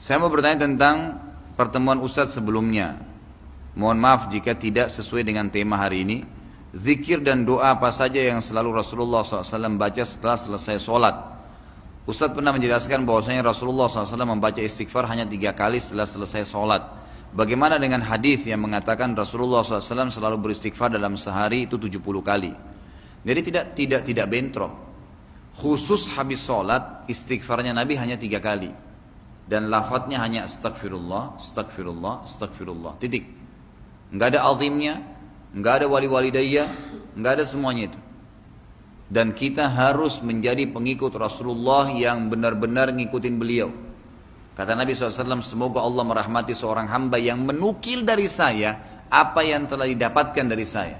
Saya mau bertanya tentang pertemuan Ustadz sebelumnya. Mohon maaf jika tidak sesuai dengan tema hari ini. Zikir dan doa apa saja yang selalu Rasulullah SAW baca setelah selesai sholat? Ustadz pernah menjelaskan bahwasanya Rasulullah SAW membaca istighfar hanya 3 kali setelah selesai sholat. Bagaimana dengan hadis yang mengatakan Rasulullah SAW selalu beristighfar dalam sehari itu 70 kali? Jadi tidak bentrok. Khusus habis sholat istighfarnya Nabi hanya 3 kali. Dan lafadznya hanya astagfirullah, astagfirullah, astagfirullah. Titik. Enggak ada azimnya, enggak ada wali-walidayya, enggak ada semuanya itu. Dan kita harus menjadi pengikut Rasulullah yang benar-benar ngikutin beliau. Kata Nabi SAW, semoga Allah merahmati seorang hamba yang menukil dari saya apa yang telah didapatkan dari saya.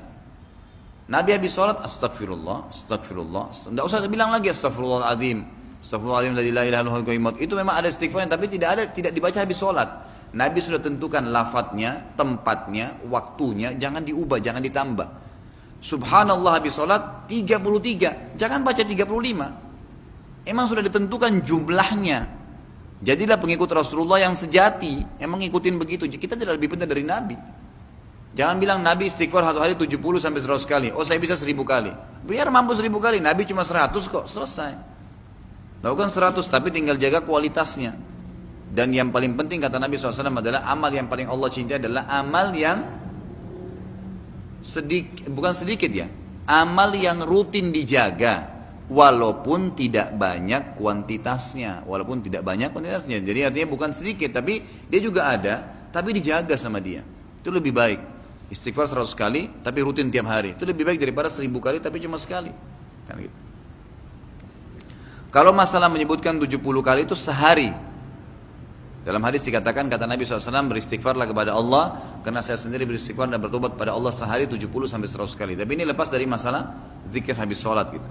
Nabi habis sholat, astagfirullah, astagfirullah. Tidak usah bilang lagi astagfirullahaladzim, astagfirullahaladzim, la ilaha illallah. Itu memang ada istighfarnya, tapi tidak dibaca habis sholat. Nabi sudah tentukan lafadznya, tempatnya, waktunya, jangan diubah, jangan ditambah. Subhanallah habis sholat 33, jangan baca 35. Emang sudah ditentukan jumlahnya. Jadilah pengikut Rasulullah yang sejati, emang ngikutin begitu. Kita tidak lebih penting dari Nabi. Jangan bilang Nabi istighfar satu hari 70 sampai 100 kali. Oh saya bisa 1000 kali. Biar mampu 1000 kali, Nabi cuma 100 kok, selesai. Lakukan 100 tapi tinggal jaga kualitasnya. Dan yang paling penting kata Nabi SAW adalah amal yang paling Allah cintai adalah amal yang bukan sedikit ya, amal yang rutin dijaga walaupun tidak banyak kuantitasnya, jadi artinya bukan sedikit tapi dia juga ada, tapi dijaga sama dia, itu lebih baik. Istighfar 100 kali tapi rutin tiap hari itu lebih baik daripada 1000 kali tapi cuma sekali kan gitu. Kalau masalah menyebutkan 70 kali itu sehari. Dalam hadis dikatakan, kata Nabi SAW, beristighfarlah kepada Allah, karena saya sendiri beristighfar dan bertobat pada Allah sehari 70 sampai 100 kali. Tapi ini lepas dari masalah zikir habis sholat gitu.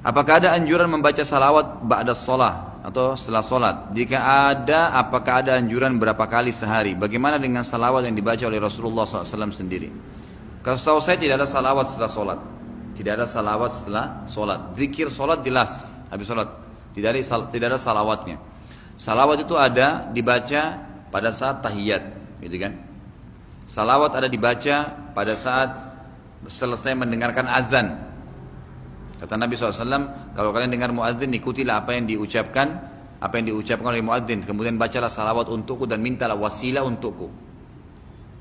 Apakah ada anjuran membaca salawat ba'da sholat atau setelah sholat? Jika ada, apakah ada anjuran berapa kali sehari? Bagaimana dengan salawat yang dibaca oleh Rasulullah SAW sendiri? Kalau setahu saya tidak ada salawat setelah sholat. Tidak ada salawat setelah sholat. Zikir sholat jelas habis sholat. Tidak ada salawatnya. Salawat itu ada dibaca pada saat tahiyat, gitu kan? Salawat ada dibaca pada saat selesai mendengarkan azan. Kata Nabi SAW, kalau kalian dengar muadzin, ikutilah apa yang diucapkan oleh muadzin. Kemudian bacalah salawat untukku dan mintalah wasilah untukku.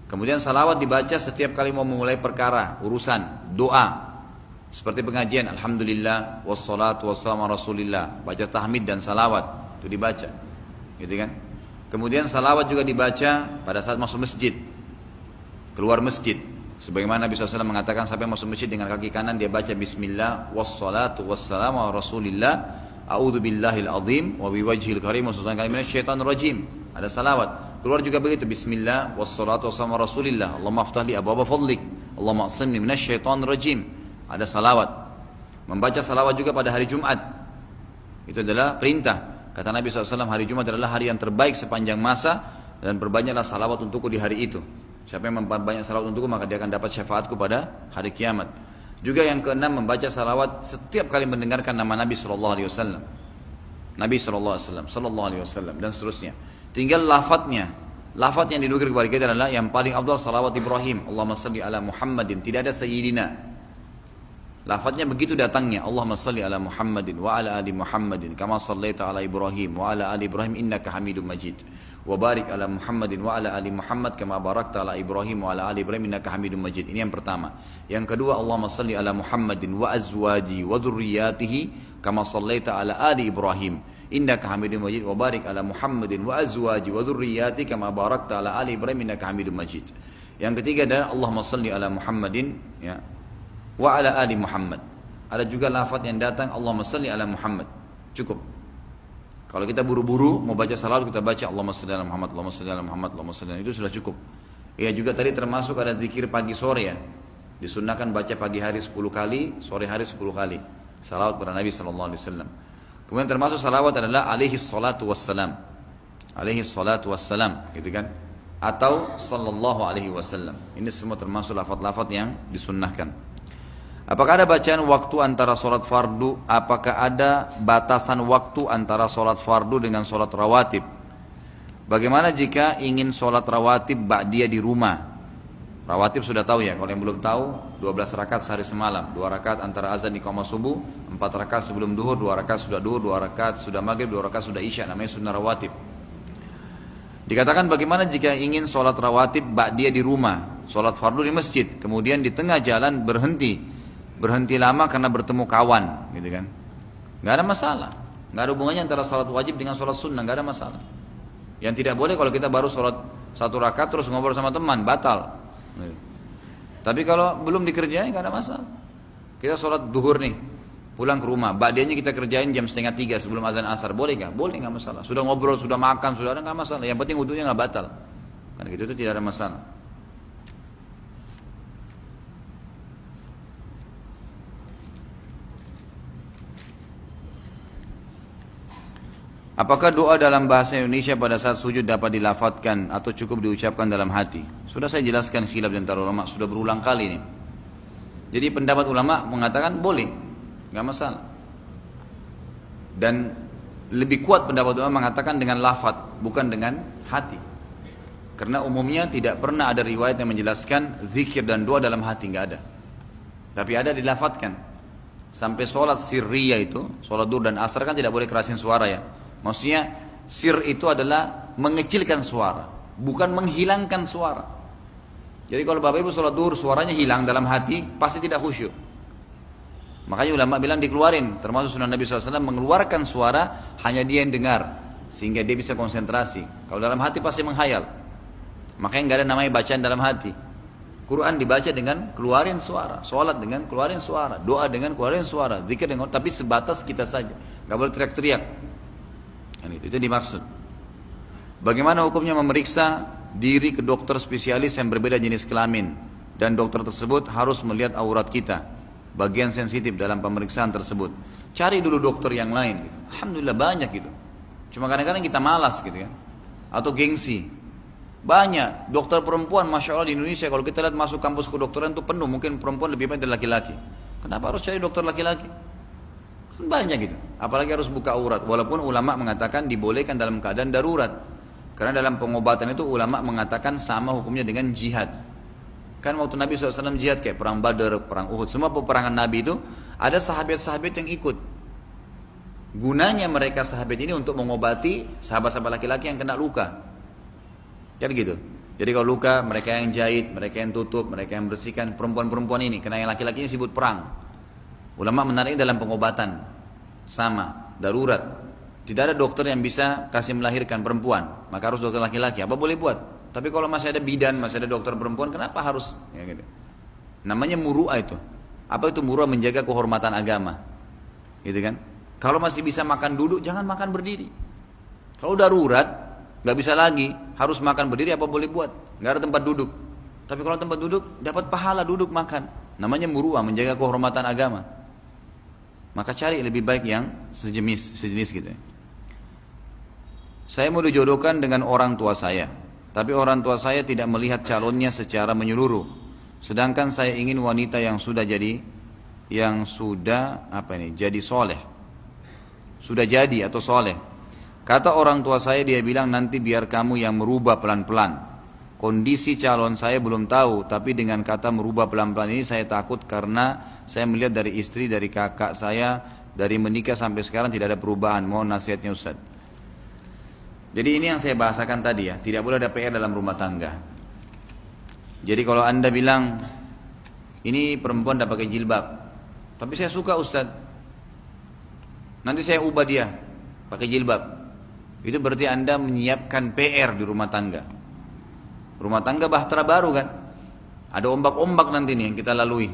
Kemudian salawat dibaca setiap kali mau memulai perkara, urusan, doa. Seperti pengajian, alhamdulillah, wassalatu wassalamu ala rasulillah. Baca tahmid dan salawat, itu dibaca. Gitu kan? Kemudian salawat juga dibaca pada saat masuk masjid, keluar masjid. Sebagaimana Nabi SAW mengatakan, sampai masuk masjid dengan kaki kanan dia baca Bismillah wassalatu wassalamu ala rasulillah a'udzu billahil azim wa biwajhil karim wa sultan kalim minasyaitonir rajim. Ada salawat. Keluar juga begitu, Bismillah wassalatu wassalamu ala rasulillah Allahumma aftah li abwaaba fadlik Allahumma aqsimni minasyaitonir rajim. Ada salawat. Membaca salawat juga pada hari Jumat. Itu adalah perintah. Kata Nabi SAW, hari Jumat adalah hari yang terbaik sepanjang masa dan perbanyaklah salawat untukku di hari itu. Siapa yang memperbanyak salawat untukku maka dia akan dapat syafaatku pada hari kiamat. Juga yang keenam, membaca salawat setiap kali mendengarkan nama Nabi SAW. Nabi SAW dan seterusnya. Tinggal lafadznya. Lafadz yang dinukil kepada kita adalah yang paling afdal salawat Ibrahim. Allahumma salli ala Muhammadin. Tidak ada sayyidina. Lafadznya begitu datangnya, Allahumma salli ala Muhammadin wa ala ali Muhammadin kama sallaita ala Ibrahim wa ala ali Ibrahim innaka Hamidum Majid wa barik ala Muhammadin wa ala ali Muhammad kama barakta ala Ibrahim wa ala ali Ibrahim innaka Hamidum Majid. Ini yang pertama. Yang kedua, Allahumma salli ala Muhammadin wa azwaji wa dzurriyyatihi kama sallaita ala ali Ibrahim innaka Hamidum Majid wa barik ala Muhammadin wa azwaji wa dzurriyyatihi kama barakta ala ali Ibrahim innaka Hamidum Majid. Yang ketiga adalah Allahumma salli ala Muhammadin ya wa ala ali Muhammad. Ada juga lafaz yang datang Allahumma salli ala Muhammad. Cukup. Kalau kita buru-buru mau baca salawat, kita baca Allahumma salli ala Muhammad, Allahumma salli ala Muhammad, Allahumma salli ala, itu sudah cukup. Ya juga tadi termasuk ada zikir pagi sore ya. Disunnahkan baca pagi hari 10 kali, sore hari 10 kali. Salawat kepada Nabi SAW. Kemudian termasuk salawat adalah alaihi salatu wassalam. Alaihi salatu wassalam, gitu kan? Atau sallallahu alaihi wasallam. Ini semua termasuk lafaz-lafaz yang disunnahkan. Apakah ada bacaan waktu antara sholat fardu? Apakah ada batasan waktu antara sholat fardu dengan sholat rawatib? Bagaimana jika ingin sholat rawatib ba'diyah di rumah? Rawatib sudah tahu ya, kalau yang belum tahu 12 rakaat sehari semalam, 2 rakaat antara azan iqamah subuh, 4 rakaat sebelum duhur, 2 rakaat sudah duhur, 2 rakaat sudah maghrib, 2 rakaat sudah isya, namanya sunnah rawatib. Dikatakan bagaimana jika ingin sholat rawatib ba'diyah di rumah, sholat fardu di masjid, kemudian di tengah jalan berhenti lama karena bertemu kawan, gitu kan? Nggak ada masalah, nggak ada hubungannya antara sholat wajib dengan sholat sunnah, nggak ada masalah. Yang tidak boleh kalau kita baru sholat 1 rakaat terus ngobrol sama teman, batal. Tapi kalau belum dikerjain nggak ada masalah. Kita sholat duhur nih, pulang ke rumah, ba'diyahnya kita kerjain jam 2:30 sebelum azan asar, boleh nggak? Boleh, nggak masalah. Sudah ngobrol, sudah makan, sudah ada, nggak masalah. Yang penting wudunya nggak batal. Karena gitu itu tidak ada masalah. Apakah doa dalam bahasa Indonesia pada saat sujud dapat dilafadzkan atau cukup diucapkan dalam hati? Sudah saya jelaskan khilaf di antara ulama, sudah berulang kali ini. Jadi pendapat ulama mengatakan boleh, nggak masalah. Dan lebih kuat pendapat ulama mengatakan dengan lafadz, bukan dengan hati. Karena umumnya tidak pernah ada riwayat yang menjelaskan zikir dan doa dalam hati, nggak ada. Tapi ada dilafadzkan. Sampai sholat sirriyah itu, sholat duhur dan asar kan tidak boleh kerasin suara ya. Maksudnya sir itu adalah mengecilkan suara, bukan menghilangkan suara. Jadi kalau bapak ibu sholat duhur suaranya hilang dalam hati, pasti tidak khusyuk. Makanya ulama bilang dikeluarin, termasuk sunnah Nabi SAW mengeluarkan suara hanya dia yang dengar, sehingga dia bisa konsentrasi. Kalau dalam hati pasti menghayal. Makanya nggak ada namanya bacaan dalam hati. Quran dibaca dengan keluarin suara, sholat dengan keluarin suara, doa dengan keluarin suara, zikir dengan, tapi sebatas kita saja, nggak boleh teriak-teriak. Itu dimaksud. Bagaimana hukumnya memeriksa diri ke dokter spesialis yang berbeda jenis kelamin dan dokter tersebut harus melihat aurat kita, bagian sensitif dalam pemeriksaan tersebut. Cari dulu dokter yang lain. Alhamdulillah banyak gitu. Cuma kadang-kadang kita malas gitu kan, atau gengsi. Banyak dokter perempuan, masya Allah di Indonesia kalau kita lihat masuk kampus kedokteran itu penuh, mungkin perempuan lebih banyak dari laki-laki. Kenapa harus cari dokter laki-laki? Banyak gitu, apalagi harus buka aurat. Walaupun ulama mengatakan dibolehkan dalam keadaan darurat, karena dalam pengobatan itu ulama mengatakan sama hukumnya dengan jihad. Kan waktu Nabi SAW jihad kayak perang Badar, perang Uhud, semua peperangan Nabi itu ada sahabat-sahabat yang ikut. Gunanya mereka sahabat ini untuk mengobati sahabat-sahabat laki-laki yang kena luka. Kan gitu. Jadi kalau luka mereka yang jahit, mereka yang tutup, mereka yang bersihkan. Perempuan-perempuan ini, karena yang laki-laki ini sibuk perang. Ulama menarik dalam pengobatan sama, darurat. Tidak ada dokter yang bisa kasih melahirkan perempuan, maka harus dokter laki-laki. Apa boleh buat? Tapi kalau masih ada bidan, masih ada dokter perempuan, kenapa harus? Ya gitu. Namanya muru'ah itu. Apa itu muru'ah? Menjaga kehormatan agama. Gitu kan? Kalau masih bisa makan duduk, jangan makan berdiri. Kalau darurat, nggak bisa lagi, harus makan berdiri, apa boleh buat? Nggak ada tempat duduk. Tapi kalau tempat duduk, dapat pahala duduk makan. Namanya muru'ah, menjaga kehormatan agama. Maka cari lebih baik yang sejenis gitu. Saya mau dijodohkan dengan orang tua saya, tapi orang tua saya tidak melihat calonnya secara menyeluruh. Sedangkan saya ingin wanita yang sudah jadi soleh, sudah jadi atau soleh. Kata orang tua saya, dia bilang nanti biar kamu yang merubah pelan-pelan. Kondisi calon saya belum tahu, tapi dengan kata merubah pelan-pelan ini saya takut karena saya melihat dari istri, dari kakak saya, dari menikah sampai sekarang tidak ada perubahan. Mohon nasihatnya Ustaz. Jadi ini yang saya bahasakan tadi ya, tidak boleh ada PR dalam rumah tangga. Jadi kalau anda bilang, ini perempuan tidak pakai jilbab, tapi saya suka Ustaz, nanti saya ubah dia, pakai jilbab. Itu berarti anda menyiapkan PR di rumah tangga. Rumah tangga bahtera baru kan, ada ombak-ombak nanti nih yang kita lalui,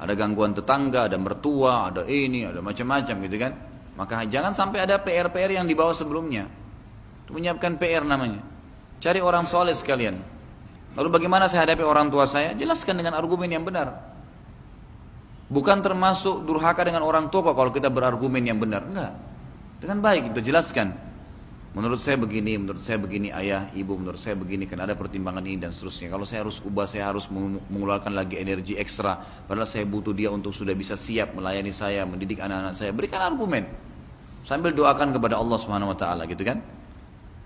ada gangguan tetangga, ada mertua, ada ini, ada macam-macam gitu kan. Maka jangan sampai ada PR-PR yang dibawa sebelumnya. Itu menyiapkan PR namanya. Cari orang soleh sekalian. Lalu bagaimana saya hadapi orang tua saya? Jelaskan dengan argumen yang benar. Bukan termasuk durhaka dengan orang tua kalau kita berargumen yang benar, enggak. Dengan baik itu jelaskan. menurut saya begini ayah, ibu, menurut saya begini, karena ada pertimbangan ini dan seterusnya. Kalau saya harus ubah, saya harus mengeluarkan lagi energi ekstra, padahal saya butuh dia untuk sudah bisa siap melayani saya, mendidik anak-anak saya. Berikan argumen, sambil doakan kepada Allah Subhanahu Wa Taala, gitu kan?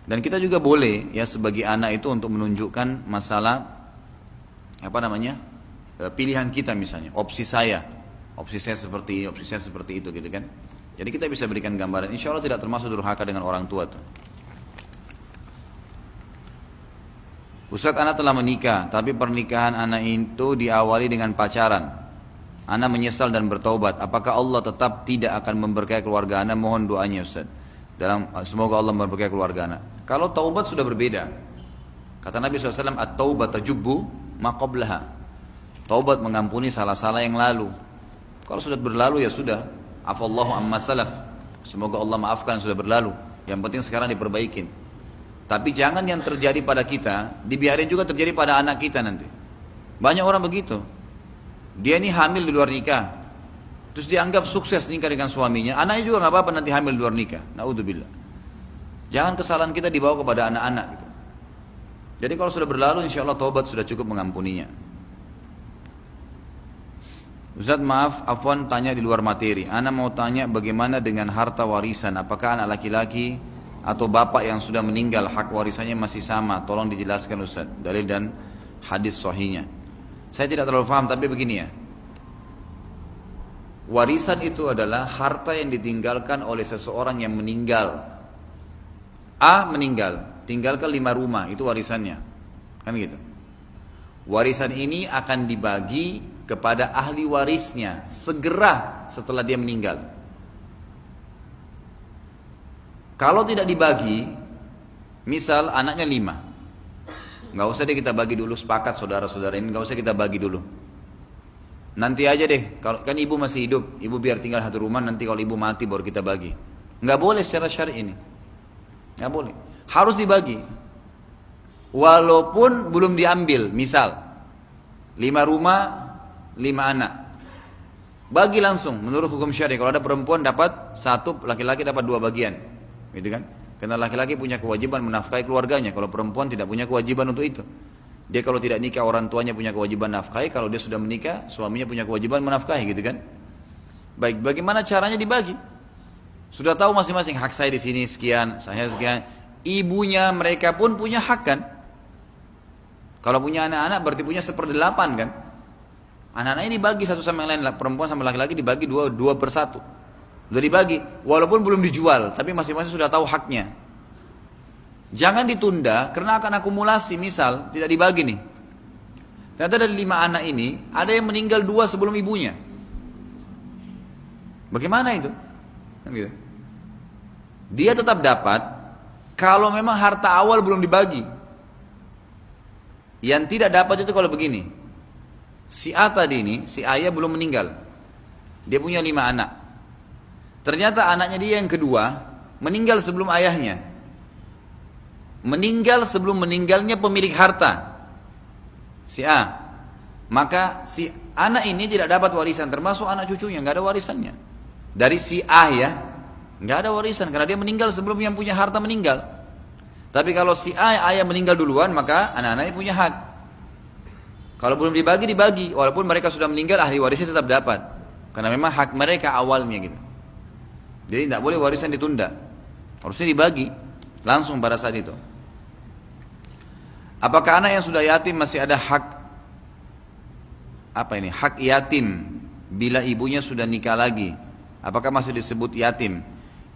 Dan kita juga boleh ya sebagai anak itu untuk menunjukkan masalah pilihan kita misalnya, opsi saya seperti ini, opsi saya seperti itu, gitu kan? Jadi kita bisa berikan gambaran, insya Allah tidak termasuk durhaka dengan orang tua tuh. Ustaz, anak telah menikah, tapi pernikahan anak itu diawali dengan pacaran. Anak menyesal dan bertaubat. Apakah Allah tetap tidak akan memberkahi keluarga anak? Mohon doanya Ustaz. Semoga Allah memberkahi keluarga anak. Kalau taubat sudah berbeda. Kata Nabi SAW, at-taubat tajubbu ma qablaha. Taubat mengampuni salah-salah yang lalu. Kalau sudah berlalu ya sudah. Afallahu amma salaf. Semoga Allah maafkan yang sudah berlalu. Yang penting sekarang diperbaikin. Tapi jangan yang terjadi pada kita dibiarin juga terjadi pada anak kita nanti. Banyak orang begitu. Dia ini hamil di luar nikah, terus dianggap sukses nikah dengan suaminya. Anaknya juga nggak apa-apa nanti hamil di luar nikah. Naudzubillah. Jangan kesalahan kita dibawa kepada anak-anak gitu. Jadi kalau sudah berlalu, insya Allah taubat sudah cukup mengampuninya. Ustaz, maaf, afwan tanya di luar materi. Ana mau tanya bagaimana dengan harta warisan? Apakah anak laki-laki atau bapak yang sudah meninggal hak warisannya masih sama? Tolong dijelaskan Ustaz, dalil dan hadis sahihnya. Saya tidak terlalu paham, tapi begini ya. Warisan itu adalah harta yang ditinggalkan oleh seseorang yang meninggal. A meninggal, tinggalkan 5 rumah, itu warisannya. Kan gitu. Warisan ini akan dibagi kepada ahli warisnya segera setelah dia meninggal. Kalau tidak dibagi, misal anaknya 5, nggak usah deh kita bagi dulu, sepakat saudara-saudara ini, nggak usah kita bagi dulu. Nanti aja deh, kalau kan ibu masih hidup, ibu biar tinggal 1 rumah, nanti kalau ibu mati baru kita bagi. Nggak boleh secara syar'i ini, nggak boleh. Harus dibagi, walaupun belum diambil. Misal 5 rumah, 5 anak, bagi langsung menurut hukum syari. Kalau ada perempuan dapat 1, laki-laki dapat 2 bagian, gitu kan? Karena laki-laki punya kewajiban menafkahi keluarganya, kalau perempuan tidak punya kewajiban untuk itu. Dia kalau tidak nikah orang tuanya punya kewajiban nafkahi, kalau dia sudah menikah suaminya punya kewajiban menafkahi, gitu kan? Baik, bagaimana caranya dibagi? Sudah tahu masing-masing hak saya di sini sekian, saya sekian. Ibunya mereka pun punya hak kan? Kalau punya anak-anak berarti punya 1/8 kan? Anak-anak ini dibagi satu sama yang lain, perempuan sama laki-laki dibagi 2/1. Sudah dibagi, walaupun belum dijual, tapi masing-masing sudah tahu haknya. Jangan ditunda, karena akan akumulasi. Misal, tidak dibagi nih. Ternyata dari 5 anak ini, ada yang meninggal 2 sebelum ibunya. Bagaimana itu? Dia tetap dapat, kalau memang harta awal belum dibagi. Yang tidak dapat itu kalau begini. Si A tadi ini, si ayah belum meninggal. Dia punya 5 anak. Ternyata anaknya dia yang kedua meninggal sebelum ayahnya. Meninggal sebelum meninggalnya pemilik harta, si A. Maka si anak ini tidak dapat warisan, termasuk anak cucunya, nggak ada warisannya. Dari si A ya, nggak ada warisan karena dia meninggal sebelum yang punya harta meninggal. Tapi kalau si A, ayah meninggal duluan, maka anak-anaknya punya hak. Kalau belum dibagi, walaupun mereka sudah meninggal, ahli warisnya tetap dapat. Karena memang hak mereka awalnya gitu. Jadi tidak boleh warisan ditunda. Harusnya dibagi langsung pada saat itu. Apakah anak yang sudah yatim masih ada hak hak yatim bila ibunya sudah nikah lagi? Apakah masih disebut yatim?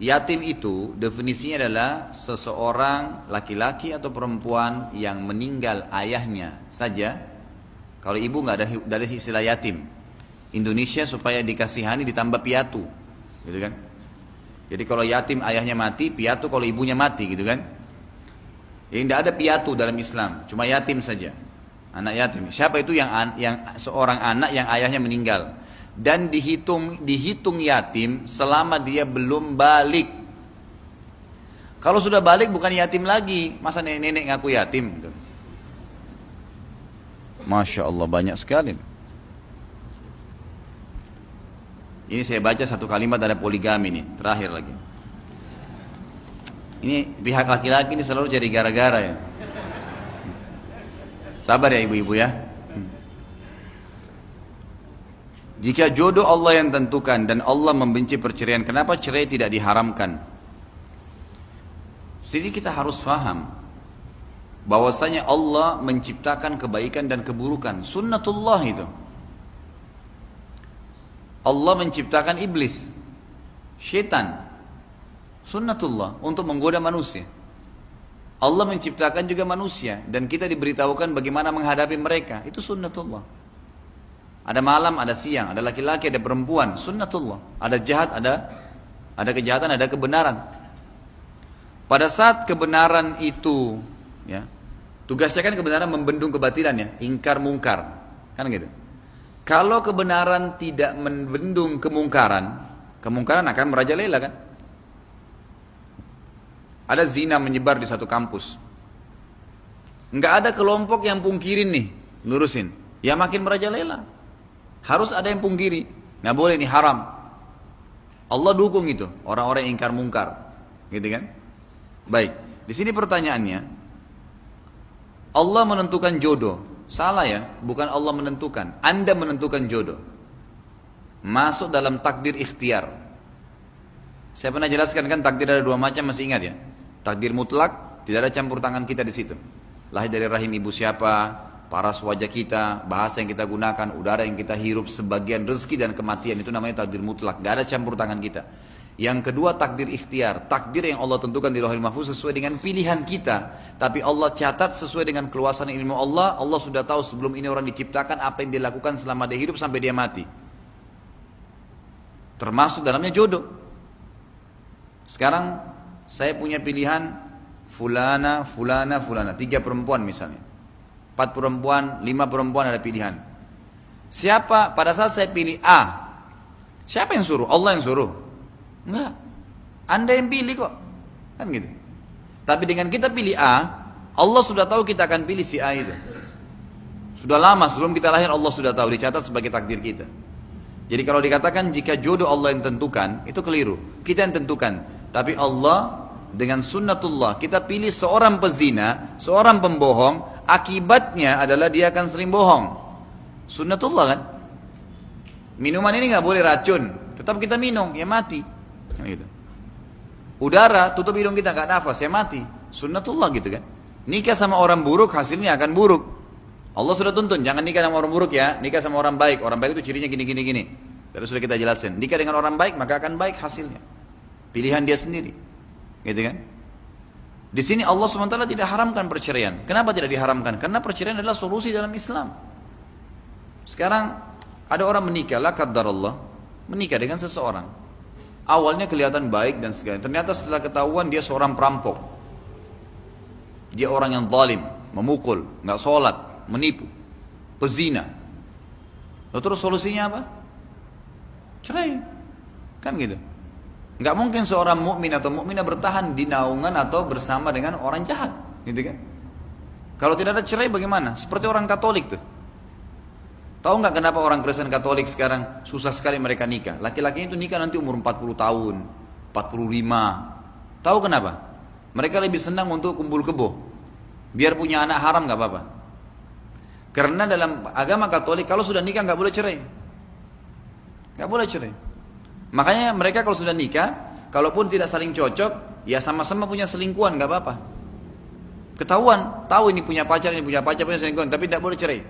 Yatim itu definisinya adalah seseorang laki-laki atau perempuan yang meninggal ayahnya saja. Kalau ibu nggak ada istilah yatim. Indonesia supaya dikasihani ditambah piatu, gitu kan? Jadi kalau yatim ayahnya mati, piatu kalau ibunya mati, gitu kan? Yang tidak ada piatu dalam Islam, cuma yatim saja. Anak yatim. Siapa itu yang seorang anak yang ayahnya meninggal dan dihitung yatim selama dia belum balik. Kalau sudah balik bukan yatim lagi, masa nenek-nenek ngaku yatim? Gitu. Masya Allah banyak sekali. Ini saya baca satu kalimat ada poligami nih, terakhir lagi. Ini pihak laki-laki ini selalu jadi gara-gara ya. Sabar ya ibu-ibu ya. Jika jodoh Allah yang tentukan dan Allah membenci perceraian, kenapa cerai tidak diharamkan? Jadi kita harus faham bahwasanya Allah menciptakan kebaikan dan keburukan. Sunnatullah itu. Allah menciptakan iblis, syaitan. Sunnatullah untuk menggoda manusia. Allah menciptakan juga manusia dan kita diberitahukan bagaimana menghadapi mereka. Itu sunnatullah. Ada malam, ada siang, ada laki-laki, ada perempuan. Sunnatullah. Ada jahat, ada kejahatan, ada kebenaran. Pada saat kebenaran itu, ya, tugasnya kan kebenaran membendung kebatilan ya, ingkar mungkar, kan gitu. Kalau kebenaran tidak membendung kemungkaran, kemungkaran akan merajalela kan. Ada zina menyebar di satu kampus. Nggak ada kelompok yang pungkirin nih, lurusin. Ya makin merajalela. Harus ada yang pungkiri. Nggak boleh, ini haram. Allah dukung itu, orang-orang yang ingkar mungkar. Gitu kan? Baik, di sini pertanyaannya, Allah menentukan jodoh. Salah ya, bukan Allah menentukan. Anda menentukan jodoh. Masuk dalam takdir ikhtiar. Saya pernah jelaskan kan takdir ada dua macam, masih ingat ya? Takdir mutlak, tidak ada campur tangan kita di situ. Lahir dari rahim ibu siapa, paras wajah kita, bahasa yang kita gunakan, udara yang kita hirup, sebagian rezeki dan kematian, itu namanya takdir mutlak. Gak ada campur tangan kita. Yang kedua takdir ikhtiar, takdir yang Allah tentukan di Lauhul Mahfuz sesuai dengan pilihan kita. Tapi Allah catat sesuai dengan keluasan ilmu Allah. Allah sudah tahu sebelum ini orang diciptakan apa yang dilakukan selama dia hidup sampai dia mati. Termasuk dalamnya jodoh. Sekarang saya punya pilihan fulana, 3 perempuan misalnya. 4 perempuan, 5 perempuan ada pilihan. Siapa pada saat saya pilih A? Siapa yang suruh? Allah yang suruh? Enggak. Anda yang pilih kok. Kan gitu. Tapi dengan kita pilih A, Allah sudah tahu kita akan pilih si A itu. Sudah lama sebelum kita lahir Allah sudah tahu, dicatat sebagai takdir kita. Jadi kalau dikatakan jika jodoh Allah yang tentukan, itu keliru. Kita yang tentukan. Tapi Allah dengan sunnatullah, kita pilih seorang pezina, seorang pembohong, akibatnya adalah dia akan sering bohong. Sunnatullah kan? Minuman ini nggak boleh racun, tetap kita minum, ya mati. Gitu. Udara, tutup hidung kita nggak nafas, ya mati. Sunnatullah gitu kan? Nikah sama orang buruk, hasilnya akan buruk. Allah sudah tuntun, jangan nikah sama orang buruk ya, nikah sama orang baik. Orang baik itu cirinya gini. Tadi sudah kita jelasin. Nikah dengan orang baik, maka akan baik hasilnya. Pilihan dia sendiri. Gitu kan? Di sini Allah SWT tidak haramkan perceraian. Kenapa tidak diharamkan? Karena perceraian adalah solusi dalam Islam. Sekarang ada orang menikah, la qaddarallah, menikah dengan seseorang. Awalnya kelihatan baik dan segala. Ternyata setelah ketahuan dia seorang perampok. Dia orang yang zalim, memukul, nggak sholat, menipu, pezina. Lalu terus solusinya apa? Cerai. Kan gitu. Nggak mungkin seorang mukmin atau mukminah bertahan di naungan atau bersama dengan orang jahat, gitu kan? Kalau tidak ada cerai bagaimana? Seperti orang Katolik tuh. Tahu nggak kenapa orang Kristen Katolik sekarang susah sekali mereka nikah? Laki-laki itu nikah nanti umur 40 tahun, 45. Tahu kenapa? Mereka lebih senang untuk kumpul kebo. Biar punya anak haram nggak apa-apa. Karena dalam agama Katolik kalau sudah nikah nggak boleh cerai. Nggak boleh cerai. Makanya mereka kalau sudah nikah, kalaupun tidak saling cocok, ya sama-sama punya selingkuhan, nggak apa-apa. Ketahuan, tahu ini punya pacar, punya selingkuhan, tapi tidak boleh cerai.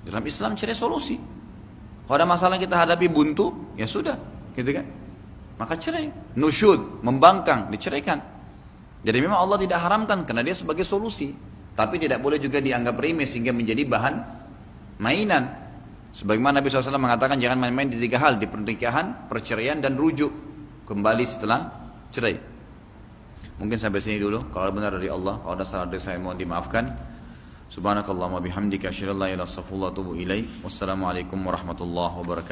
Dalam Islam cerai solusi. Kalau ada masalah kita hadapi buntu, ya sudah, gitu kan? Maka cerai. Nusyud, membangkang, diceraikan. Jadi memang Allah tidak haramkan karena dia sebagai solusi, tapi tidak boleh juga dianggap remeh sehingga menjadi bahan mainan. Sebagaimana Nabi SAW mengatakan jangan main-main di 3 hal, di pernikahan, perceraian dan rujuk kembali setelah cerai. Mungkin sampai sini dulu. Kalau benar dari Allah, kalau ada salah dari saya mohon dimaafkan. Subhanakallahumma bihamdika asyhadu an la ilaha illa anta astaghfiruka wa atubu ilaik. Wassalamualaikum warahmatullahi wabarakatuh.